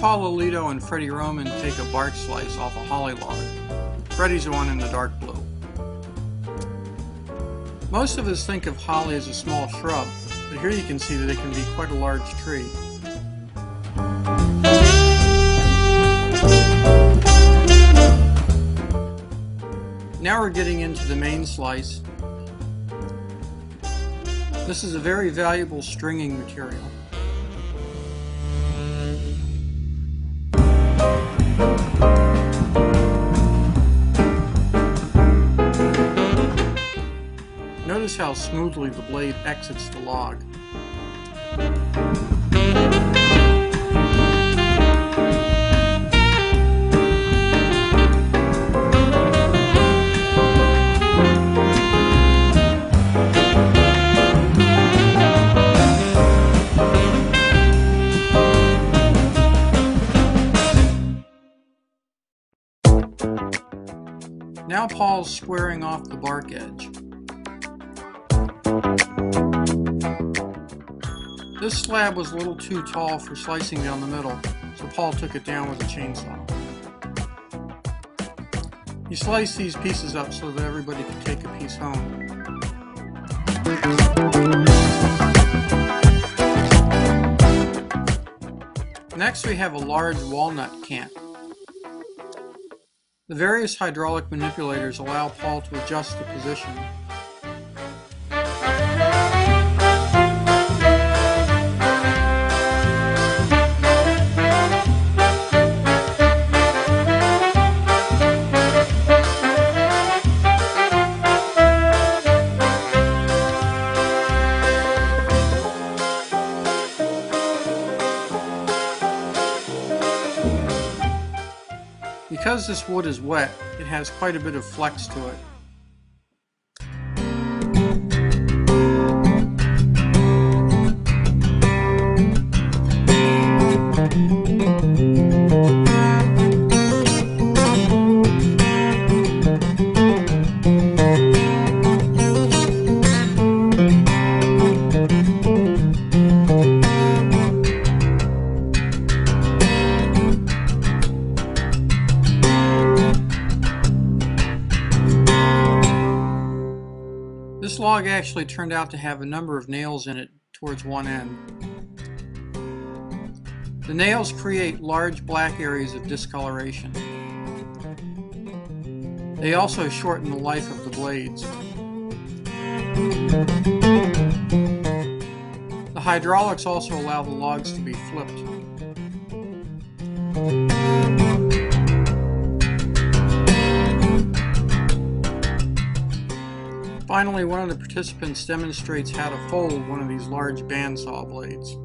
Paul Lelito and Freddy Roman take a bark slice off a holly log. Freddy's the one in the dark blue. Most of us think of holly as a small shrub, but here you can see that it can be quite a large tree. Now we're getting into the main slice. This is a very valuable stringing material. Notice how smoothly the blade exits the log. Now Paul's squaring off the bark edge. This slab was a little too tall for slicing down the middle, so Paul took it down with a chainsaw. He sliced these pieces up so that everybody could take a piece home. Next we have a large walnut cant. The various hydraulic manipulators allow Paul to adjust the position. Because this wood is wet, it has quite a bit of flex to it. This log actually turned out to have a number of nails in it towards one end. The nails create large black areas of discoloration. They also shorten the life of the blades. The hydraulics also allow the logs to be flipped. Finally, one of the participants demonstrates how to fold one of these large bandsaw blades.